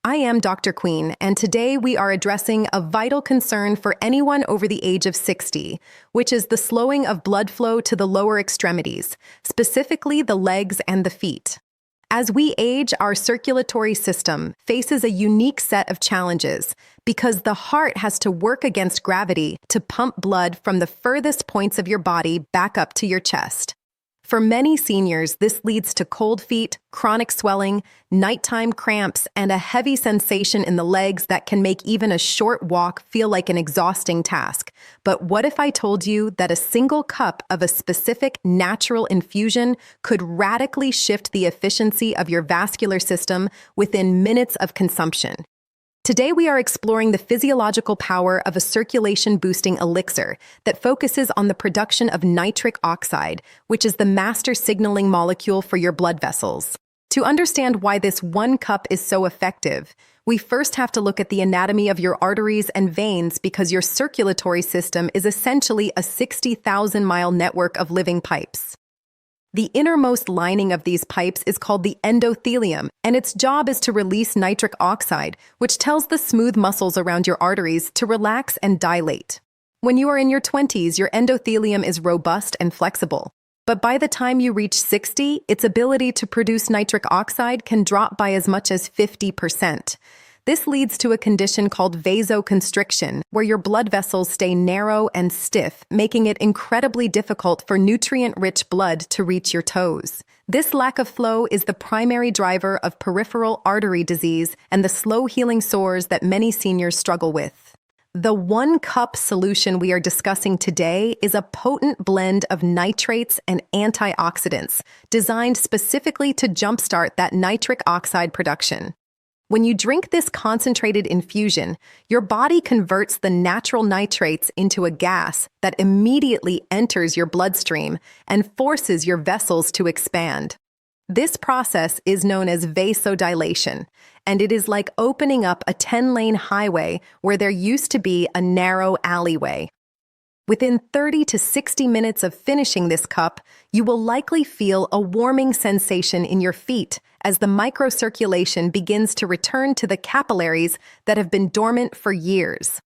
I am Dr. Queen, and today we are addressing a vital concern for anyone over the age of 60, which is the slowing of blood flow to the lower extremities, specifically the legs and the feet. As we age, our circulatory system faces a unique set of challenges because the heart has to work against gravity to pump blood from the furthest points of your body back up to your chest. For many seniors, this leads to cold feet, chronic swelling, nighttime cramps, and a heavy sensation in the legs that can make even a short walk feel like an exhausting task. But what if I told you that a single cup of a specific natural infusion could radically shift the efficiency of your vascular system within minutes of consumption? Today, we are exploring the physiological power of a circulation-boosting elixir that focuses on the production of nitric oxide, which is the master signaling molecule for your blood vessels. To understand why this one cup is so effective, we first have to look at the anatomy of your arteries and veins because your circulatory system is essentially a 60,000-mile network of living pipes. The innermost lining of these pipes is called the endothelium, and its job is to release nitric oxide, which tells the smooth muscles around your arteries to relax and dilate. When you are in your 20s, your endothelium is robust and flexible. But by the time you reach 60, its ability to produce nitric oxide can drop by as much as 50%. This leads to a condition called vasoconstriction, where your blood vessels stay narrow and stiff, making it incredibly difficult for nutrient-rich blood to reach your toes. This lack of flow is the primary driver of peripheral artery disease and the slow-healing sores that many seniors struggle with. The one-cup solution we are discussing today is a potent blend of nitrates and antioxidants designed specifically to jumpstart that nitric oxide production. When you drink this concentrated infusion, your body converts the natural nitrates into a gas that immediately enters your bloodstream and forces your vessels to expand. This process is known as vasodilation, and it is like opening up a 10-lane highway where there used to be a narrow alleyway. Within 30 to 60 minutes of finishing this cup, you will likely feel a warming sensation in your feet as the microcirculation begins to return to the capillaries that have been dormant for years.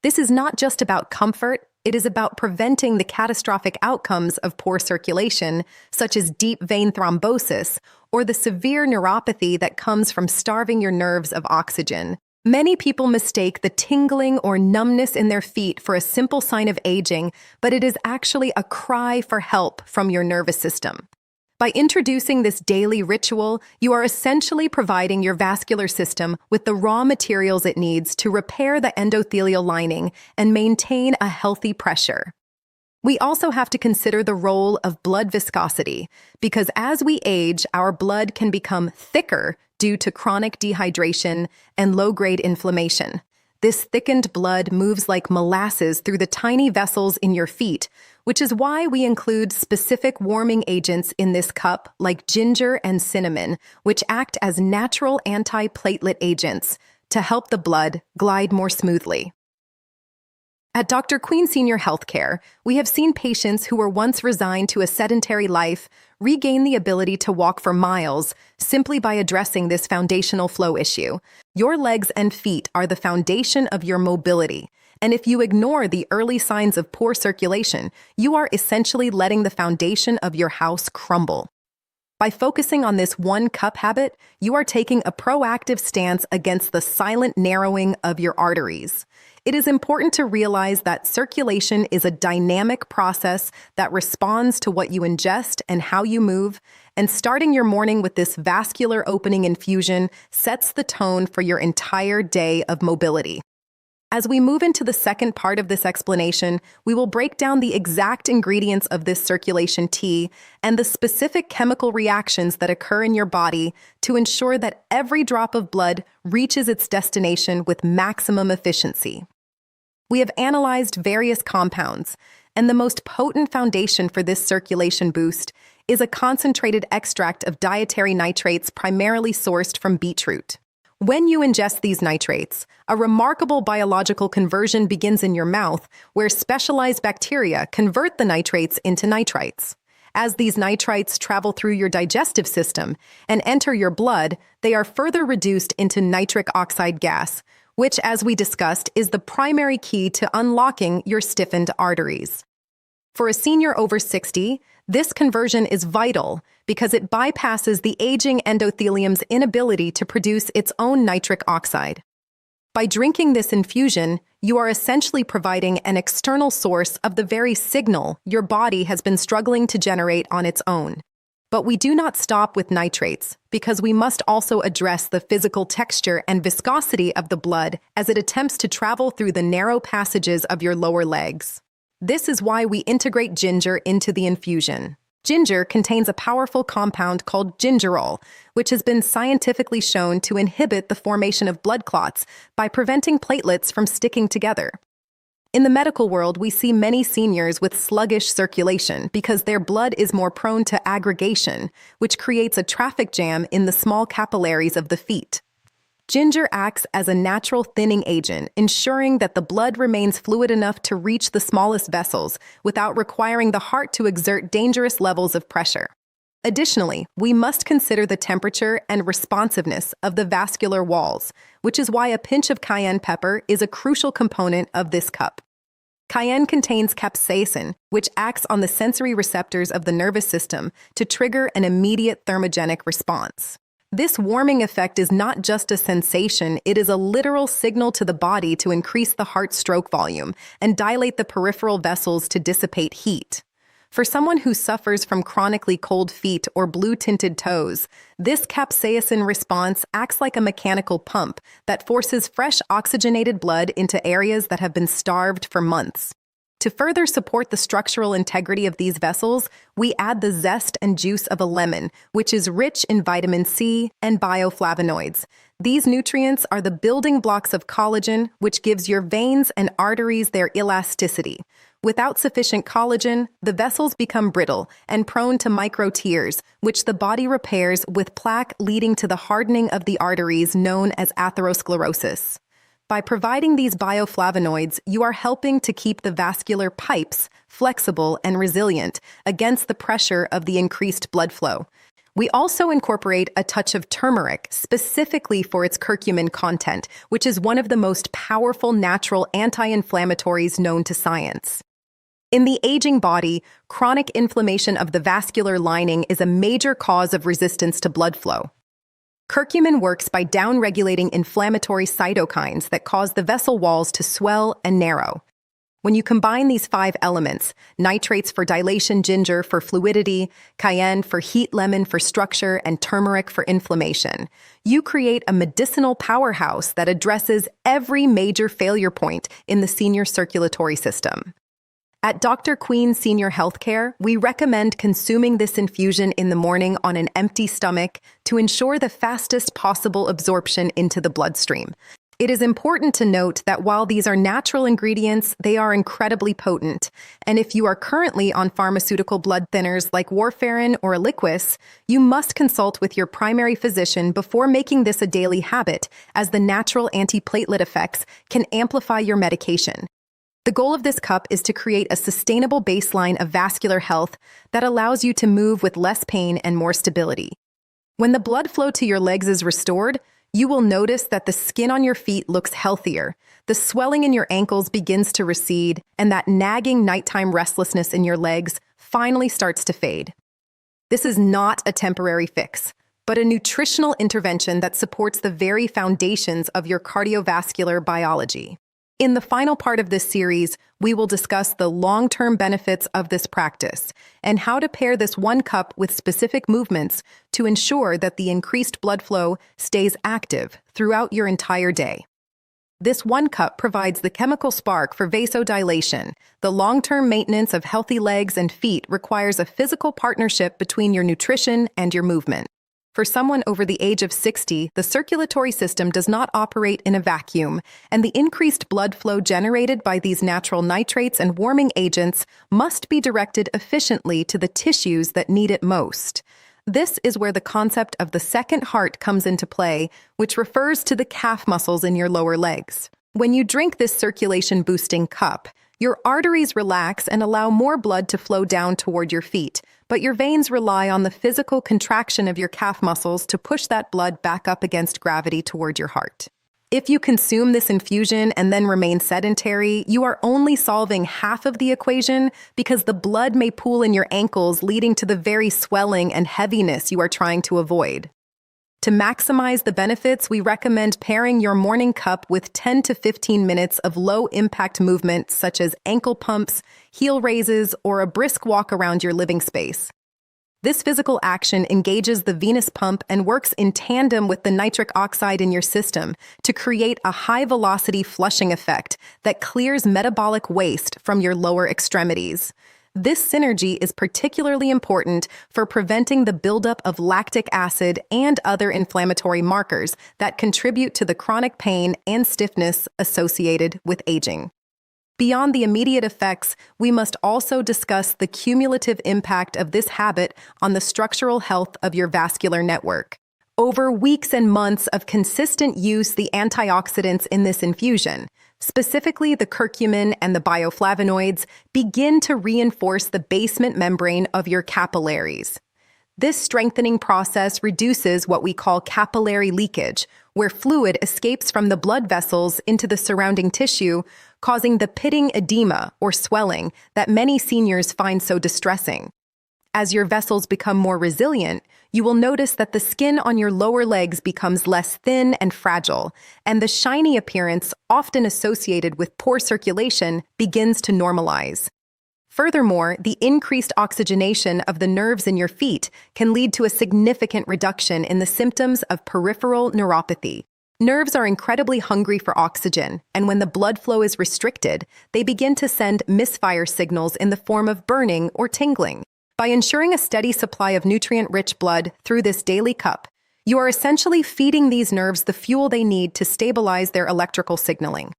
This is not just about comfort, it is about preventing the catastrophic outcomes of poor circulation, such as deep vein thrombosis or the severe neuropathy that comes from starving your nerves of oxygen. Many people mistake the tingling or numbness in their feet for a simple sign of aging, but it is actually a cry for help from your nervous system. By introducing this daily ritual, you are essentially providing your vascular system with the raw materials it needs to repair the endothelial lining and maintain a healthy pressure. We also have to consider the role of blood viscosity, because as we age, our blood can become thicker due to chronic dehydration and low-grade inflammation. This thickened blood moves like molasses through the tiny vessels in your feet, which is why we include specific warming agents in this cup like ginger and cinnamon, which act as natural anti-platelet agents to help the blood glide more smoothly. At Dr. Queen Senior Healthcare, we have seen patients who were once resigned to a sedentary life regain the ability to walk for miles simply by addressing this foundational flow issue. Your legs and feet are the foundation of your mobility, and if you ignore the early signs of poor circulation, you are essentially letting the foundation of your house crumble. By focusing on this one-cup habit, you are taking a proactive stance against the silent narrowing of your arteries. It is important to realize that circulation is a dynamic process that responds to what you ingest and how you move, and starting your morning with this vascular opening infusion sets the tone for your entire day of mobility. As we move into the second part of this explanation, we will break down the exact ingredients of this circulation tea and the specific chemical reactions that occur in your body to ensure that every drop of blood reaches its destination with maximum efficiency. We have analyzed various compounds, and the most potent foundation for this circulation boost is a concentrated extract of dietary nitrates primarily sourced from beetroot. When you ingest these nitrates, a remarkable biological conversion begins in your mouth, where specialized bacteria convert the nitrates into nitrites. As these nitrites travel through your digestive system and enter your blood, they are further reduced into nitric oxide gas, which, as we discussed, is the primary key to unlocking your stiffened arteries. For a senior over 60, this conversion is vital because it bypasses the aging endothelium's inability to produce its own nitric oxide. By drinking this infusion, you are essentially providing an external source of the very signal your body has been struggling to generate on its own. But we do not stop with nitrates, because we must also address the physical texture and viscosity of the blood as it attempts to travel through the narrow passages of your lower legs. This is why we integrate ginger into the infusion. Ginger contains a powerful compound called gingerol, which has been scientifically shown to inhibit the formation of blood clots by preventing platelets from sticking together. In the medical world, we see many seniors with sluggish circulation because their blood is more prone to aggregation, which creates a traffic jam in the small capillaries of the feet. Ginger acts as a natural thinning agent, ensuring that the blood remains fluid enough to reach the smallest vessels without requiring the heart to exert dangerous levels of pressure. Additionally, we must consider the temperature and responsiveness of the vascular walls, which is why a pinch of cayenne pepper is a crucial component of this cup. Cayenne contains capsaicin, which acts on the sensory receptors of the nervous system to trigger an immediate thermogenic response. This warming effect is not just a sensation, it is a literal signal to the body to increase the heart stroke volume and dilate the peripheral vessels to dissipate heat. For someone who suffers from chronically cold feet or blue-tinted toes, this capsaicin response acts like a mechanical pump that forces fresh oxygenated blood into areas that have been starved for months. To further support the structural integrity of these vessels, we add the zest and juice of a lemon, which is rich in vitamin C and bioflavonoids. These nutrients are the building blocks of collagen, which gives your veins and arteries their elasticity. Without sufficient collagen, the vessels become brittle and prone to micro tears, which the body repairs with plaque, leading to the hardening of the arteries known as atherosclerosis. By providing these bioflavonoids, you are helping to keep the vascular pipes flexible and resilient against the pressure of the increased blood flow. We also incorporate a touch of turmeric, specifically for its curcumin content, which is one of the most powerful natural anti-inflammatories known to science. In the aging body, chronic inflammation of the vascular lining is a major cause of resistance to blood flow. Curcumin works by downregulating inflammatory cytokines that cause the vessel walls to swell and narrow. When you combine these 5 elements, nitrates for dilation, ginger for fluidity, cayenne for heat, lemon for structure, and turmeric for inflammation, you create a medicinal powerhouse that addresses every major failure point in the senior circulatory system. At Dr. Queen Senior Healthcare, we recommend consuming this infusion in the morning on an empty stomach to ensure the fastest possible absorption into the bloodstream. It is important to note that while these are natural ingredients, they are incredibly potent. And if you are currently on pharmaceutical blood thinners like warfarin or Eliquis, you must consult with your primary physician before making this a daily habit, as the natural antiplatelet effects can amplify your medication. The goal of this cup is to create a sustainable baseline of vascular health that allows you to move with less pain and more stability. When the blood flow to your legs is restored, you will notice that the skin on your feet looks healthier, the swelling in your ankles begins to recede, and that nagging nighttime restlessness in your legs finally starts to fade. This is not a temporary fix, but a nutritional intervention that supports the very foundations of your cardiovascular biology. In the final part of this series, we will discuss the long-term benefits of this practice and how to pair this one cup with specific movements to ensure that the increased blood flow stays active throughout your entire day. This one cup provides the chemical spark for vasodilation. The long-term maintenance of healthy legs and feet requires a physical partnership between your nutrition and your movement. For someone over the age of 60, the circulatory system does not operate in a vacuum, and the increased blood flow generated by these natural nitrates and warming agents must be directed efficiently to the tissues that need it most. This is where the concept of the second heart comes into play, which refers to the calf muscles in your lower legs. When you drink this circulation-boosting cup, Your arteries relax and allow more blood to flow down toward your feet, but your veins rely on the physical contraction of your calf muscles to push that blood back up against gravity toward your heart. If you consume this infusion and then remain sedentary, you are only solving half of the equation because the blood may pool in your ankles, leading to the very swelling and heaviness you are trying to avoid. To maximize the benefits, we recommend pairing your morning cup with 10 to 15 minutes of low-impact movement such as ankle pumps, heel raises, or a brisk walk around your living space. This physical action engages the venous pump and works in tandem with the nitric oxide in your system to create a high-velocity flushing effect that clears metabolic waste from your lower extremities. This synergy is particularly important for preventing the buildup of lactic acid and other inflammatory markers that contribute to the chronic pain and stiffness associated with aging. Beyond the immediate effects, we must also discuss the cumulative impact of this habit on the structural health of your vascular network. Over weeks and months of consistent use, the antioxidants in this infusion, specifically the curcumin and the bioflavonoids, begin to reinforce the basement membrane of your capillaries. This strengthening process reduces what we call capillary leakage, where fluid escapes from the blood vessels into the surrounding tissue, causing the pitting edema or swelling that many seniors find so distressing. As your vessels become more resilient, you will notice that the skin on your lower legs becomes less thin and fragile, and the shiny appearance, often associated with poor circulation, begins to normalize. Furthermore, the increased oxygenation of the nerves in your feet can lead to a significant reduction in the symptoms of peripheral neuropathy. Nerves are incredibly hungry for oxygen, and when the blood flow is restricted, they begin to send misfire signals in the form of burning or tingling. By ensuring a steady supply of nutrient-rich blood through this daily cup, you are essentially feeding these nerves the fuel they need to stabilize their electrical signaling.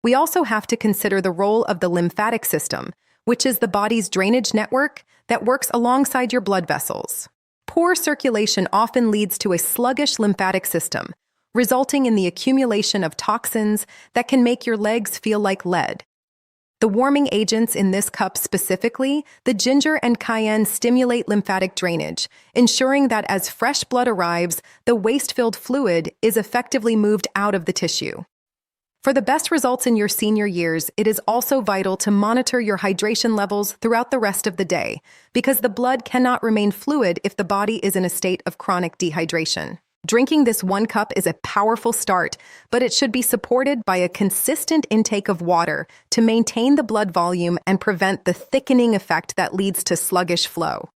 We also have to consider the role of the lymphatic system, which is the body's drainage network that works alongside your blood vessels. Poor circulation often leads to a sluggish lymphatic system, resulting in the accumulation of toxins that can make your legs feel like lead. The warming agents in this cup, specifically the ginger and cayenne, stimulate lymphatic drainage, ensuring that as fresh blood arrives, the waste-filled fluid is effectively moved out of the tissue. For the best results in your senior years, it is also vital to monitor your hydration levels throughout the rest of the day, because the blood cannot remain fluid if the body is in a state of chronic dehydration. Drinking this 1 cup is a powerful start, but it should be supported by a consistent intake of water to maintain the blood volume and prevent the thickening effect that leads to sluggish flow.